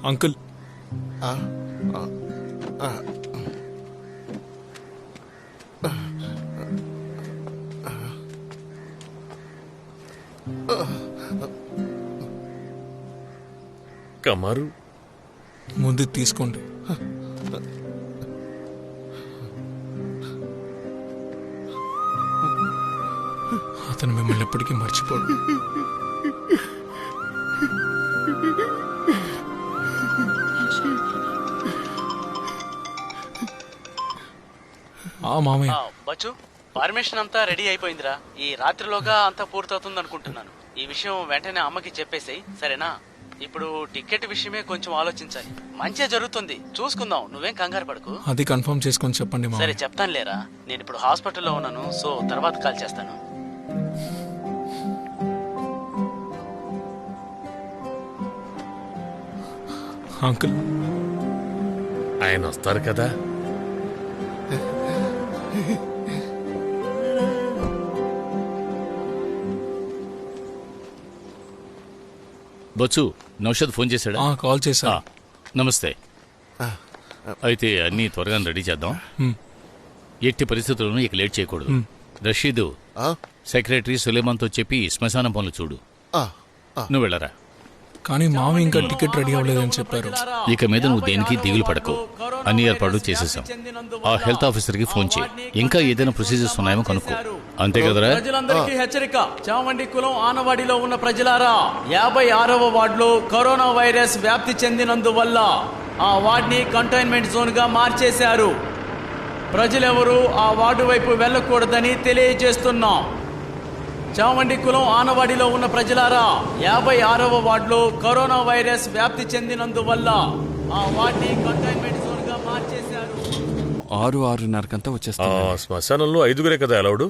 Uncle కమారు ముందు తీసుకోండి. అతను మిమ్మల్ని ఎప్పటికీ మర్చిపోడు. మామయ్య బచ్చు, పర్మిషన్ అంతా రెడీ అయిపోయిందిరా. ఈ రాత్రిలోగా అంతా పూర్తవుతుంది అనుకుంటున్నాను. ఈ విషయం వెంటనే అమ్మకి చెప్పేసేయ్, సరేనా? ఇప్పుడు టికెట్ విషయమే కొంచెం ఆలోచించాలి. మంచిగా జరుగుతుంది, చూసుకుందాం, నువ్వేం కంగారు పడకు. అది కన్ఫర్మ్ చేసుకొని చెప్పండి. సరే చెప్తాను లేరా, నేను ఇప్పుడు హాస్పిటల్లో ఉన్నాను, సో తర్వాత కాల్ చేస్తాను. అంకుల్ ఆయన వస్తారు కదా. బచ్చు, నౌషద్ ఫోన్ చేశాడా? కాల్ చేశా. నమస్తే. అయితే అన్నీ త్వరగా రెడీ చేద్దాం. ఎట్టి పరిస్థితుల్లోనూ ఇక లేట్ చేయకూడదు. రషీదు, సెక్రటరీ సులేమాన్తో చెప్పి శ్మశానం పనులు చూడు. నువ్వు వెళ్ళరా. కానీ మామ ఇంకా టికెట్ రెడీ అవ్వలేదని చెప్పారు. ఇక మీద నువ్వు దేనికి దిగులు పడకు, అన్ని ఏర్పాట్లు చేసేసాం. ఆ హెల్త్ ఆఫీసర్ కి ఫోన్ చేయి, ఇంకా ఏదైనా ప్రొసీజర్స్ ఉన్నాయేమో కనుక్కో. అంతే కదరా? ప్రజలందరికీ హెచ్చరిక. చామండి కులం ఆనవాడిలో ఉన్న ప్రజలారా, 56వ వార్డులో కరోనా వైరస్ వ్యాప్తి చెందినందువల్ల ఆ వార్డుని కంటైన్మెంట్ జోన్ గా మార్చేశారు. ప్రజలెవరూ ఆ వార్డు వైపు వెళ్ళకూడదని తెలియజేస్తున్నాం. చామండి కులం ఆనవాడిలో ఉన్న ప్రజలారా, 56వ వార్డులో కరోనా వైరస్ వ్యాప్తి చెందినందువల్ల ఆ వార్డుని కంటైన్మెంట్ జోన్ గా మార్చేశారు. 6:30కంతా వచ్చేస్తాం. శ్మశానంలో 5గురే కదా అలౌడ్?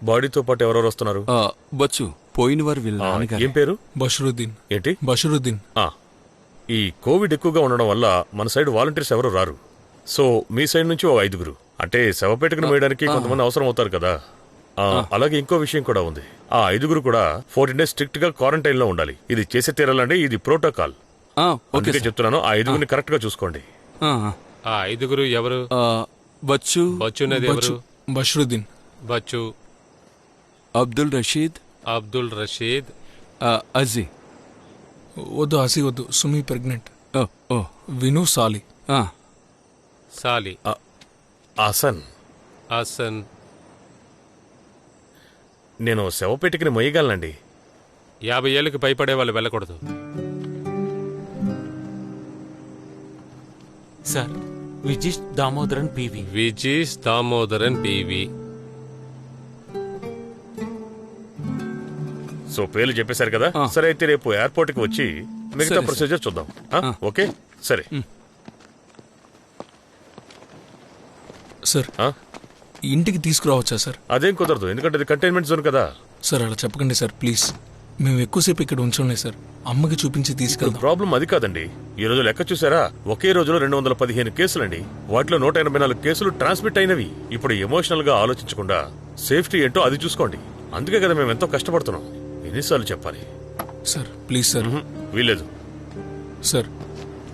బాడీతో పాటు ఎవరెవరు వస్తున్నారు? బచ్చు, పోయిన వారు వీళ్ళ నాన్నగారు. ఏం పేరు? బషరుద్దీన్. ఏంటి? బషరుద్దీన్. ఈ కోవిడ్ ఎక్కువగా ఉండడం వల్ల మన సైడ్ వాలంటీర్స్ ఎవరు రారు. సో మీ సైడ్ నుంచి 5గురు, అంటే శవపేటకును వేయడానికి కొంతమంది అవసరం అవుతారు కదా. అలాగే ఇంకో విషయం కూడా ఉంది. ఆ 5గురు కూడా 14 days స్ట్రిక్ట్ గా క్వారంటైన్ లో ఉండాలి. ఇది చేసే తీరాలంటే ఇది ప్రోటోకాల్. అందుకే చెప్తున్నాను, ఆ 5గురిని కరెక్ట్ గా చూసుకోండి. ఆ 5గురు ఎవరు? బచ్చు, బషరుద్దీన్, బచ్చు, అబ్దుల్ రషీద్, అబ్దుల్ రషీద్, అజీ. వద్దు అజీ వద్దు, సుమి ప్రెగ్నెంట్. విను సాలి. సాలి. ఆసన్. ఆసన్. నేను శవపేటకిని మొయ్యగలనండి. 50 ఏళ్ళకి పైపడే వాళ్ళు వెళ్ళకూడదు. Sir, Vijeesh Damodaran PV. Vijeesh Damodaran PV. So పేర్లు చెప్పేశారు కదా. సరే, అయితే రేపు ఎయిర్పోర్ట్ కి వచ్చి మిగతా ప్రొసీజర్ చూద్దాం. ఓకే సరే సార్. ఇంటికి తీసుకురావచ్చా సార్? అదేం కుదరదు, ఎందుకంటే అది కంటైన్మెంట్ జోన్ కదా. సార్ అలా చెప్పకండి సార్, ప్లీజ్. మేము ఎక్కువసేపు ఇక్కడ ఉంచండి సార్, అమ్మకి చూపించి తీసుకెళ్తాం. ప్రాబ్లం అది కాదండి. ఈ రోజు లెక్క చూసారా, ఒకే రోజులో 215 కేసులండి. వాటిలో 184 కేసులు ట్రాన్స్మిట్ అయినవి. ఇప్పుడు ఎమోషనల్ గా ఆలోచించకుండా సేఫ్టీ ఏంటో అది చూసుకోండి. అందుకే కదా మేము ఎంతో కష్టపడుతున్నాం. ఎన్నిసార్లు చెప్పాలి సార్? Please sir. వీలేదు సార్.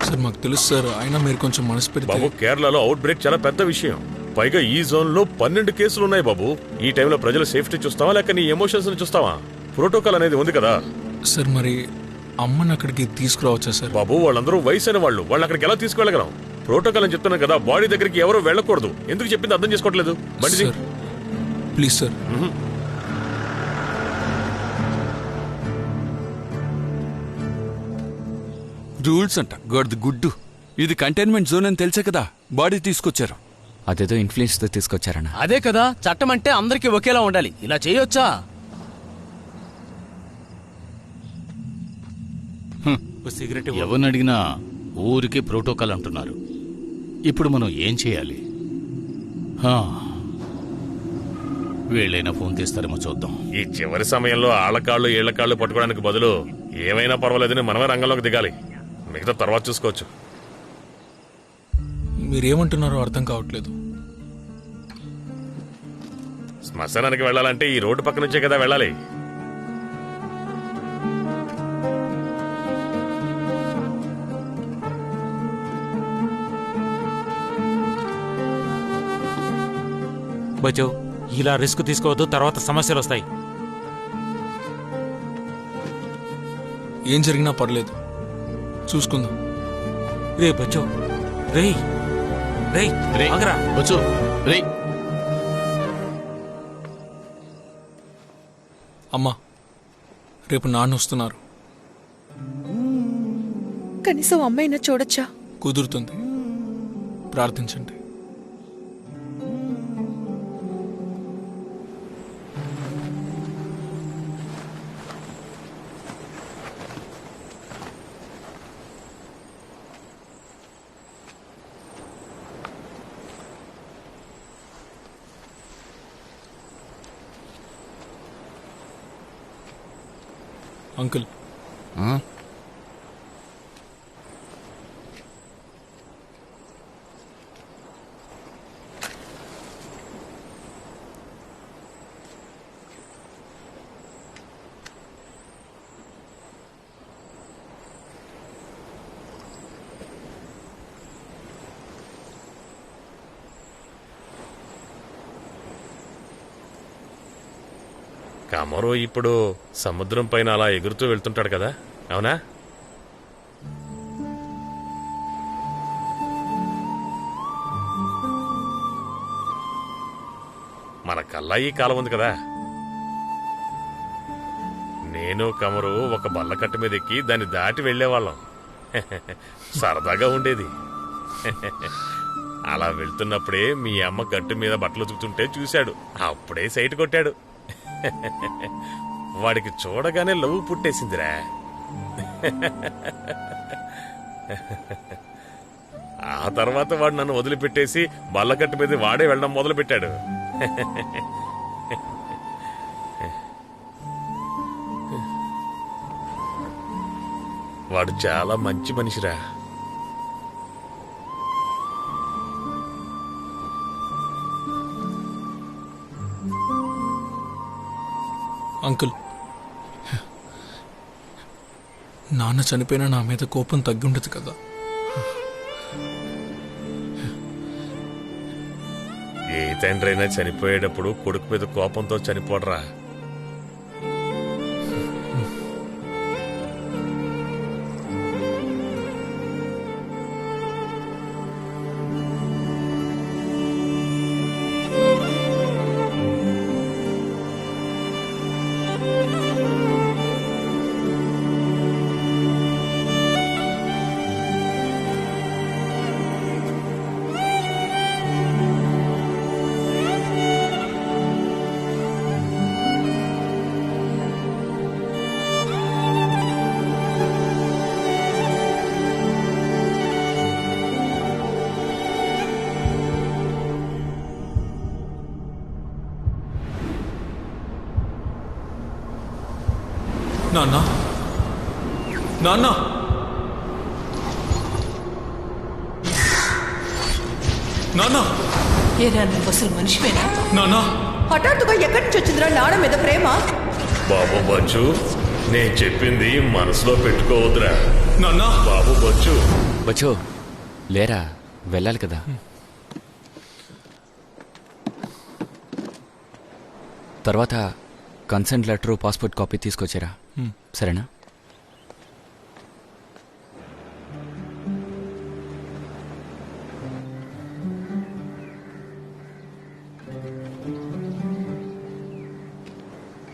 సార్ మాకు తెలుసు సార్, అయినా మీరు కొంచెం మనసు పెడితే. బాబు, కేరళలో అవుట్ బ్రేక్ చాలా పెద్ద విషయం. పైగా ఈ జోన్ లో 12 కేసులు ఉన్నాయి బాబు. ఈ టైంలో ప్రజల సేఫ్టీ చూస్తావా లేక నీ ఎమోషన్స్ ని చూస్తావా? ప్రోటోకాల్ అనేది ఉంది కదా. సార్ మరి అమ్మని అక్కడికి తీసుకురావచ్చా సార్? బాబు, వాళ్ళందరూ వయసైన వాళ్ళు అక్కడికి ఎలా తీసుకువెళ్ళగలం? ప్రోటోకాల్ అని చెప్తున్నాను కదా, బాడీ దగ్గరికి ఎవరు వెళ్ళకూడదు. ఎందుకు చెప్పింది అర్థం చేసుకోవట్లేదు? బండి ప్లీజ్ సార్. రూల్స్ అంట గొడ్డు గుడ్డు. ఇది కంటైన్మెంట్ జోన్ అని తెలిసే కదా బాడీ తీసుకొచ్చారు. అదేదో ఇన్ఫ్లుయెన్స్ తో తీసుకొచ్చారన్న. అదే కదా, చట్టం అంటే అందరికీ ఒకేలా ఉండాలి. ఇలా చేయొచ్చా? ఎవరిని అడిగినా ఊరికి ప్రోటోకాల్ అంటున్నారు. ఇప్పుడు మనం ఏం చేయాలి? వీళ్ళైనా ఫోన్ తీస్తారేమో చూద్దాం. ఈ చివరి సమయంలో ఆళ్ళకాళ్ళు ఈళ్లకాళ్ళు పట్టుకోవడానికి బదులు ఏమైనా పర్వాలేదని మనమే రంగంలోకి దిగాలి. మిగతా తర్వాత చూసుకోవచ్చు. మీరేమంటున్నారో అర్థం కావట్లేదు. శ్మశానానికి వెళ్ళాలంటే ఈ రోడ్డు పక్క నుంచే కదా వెళ్ళాలి. బచ్చో, ఇలా రిస్క్ తీసుకోవద్దు, తర్వాత సమస్యలు వస్తాయి. ఏం జరిగినా పర్లేదు, చూసుకుందాం. రే బచ్చో, రేయ్ రేయ్ రే ఆగరా. వచ్చు రే. అమ్మా, రేపు నాన్న వస్తున్నారు. కనీసం అమ్మాయినా చూడొచ్చా? కుదురుతుంది, ప్రార్థించండి. అంకుల్, కమరు ఇప్పుడు సముద్రం పైన అలా ఎగురుతూ వెళ్తుంటాడు కదా, అవునా? మన కల్లా ఈ కాలం ఉంది కదా. నేను కమరు ఒక బల్లకట్టు మీద ఎక్కి దాన్ని దాటి వెళ్లేవాళ్ళం. సరదాగా ఉండేది. అలా వెళ్తున్నప్పుడే మీ అమ్మ గట్టు మీద బట్టలు ఉతుకుతుంటే చూశాడు. అప్పుడే సైట్ కొట్టాడు. వాడికి చూడగానే లవ్ పుట్టేసిందిరా. ఆ తర్వాత వాడు నన్ను వదిలిపెట్టేసి బల్లకట్టు మీద వాడే వెళ్ళడం మొదలు పెట్టాడు. వాడు చాలా మంచి మనిషిరా. అంకుల్, నాన్న చనిపోయినా నా మీద కోపం తగ్గి ఉండదు కదా. ఏ తండ్రి అయినా చనిపోయేటప్పుడు కొడుకు మీద కోపంతో చనిపోడరా. నాన్న, నాన్న, నాన్న, ఏరా నువ్వు అసలు మనిషివేనా? నాన్న. హఠాత్తుగా ఎక్కడి నుంచి వచ్చిందిరా నాన్న మీద ప్రేమ? బాబు బచ్చు, నేను చెప్పింది మనసులో పెట్టుకోవద్దురా. నాన్న. బాబు బచ్చు. బచ్చో, లేరా, వెళ్ళాలి కదా. తర్వాత కన్సెంట్ లెటర్, పాస్పోర్ట్ కాపీ తీసుకొచ్చారా? సరేనా?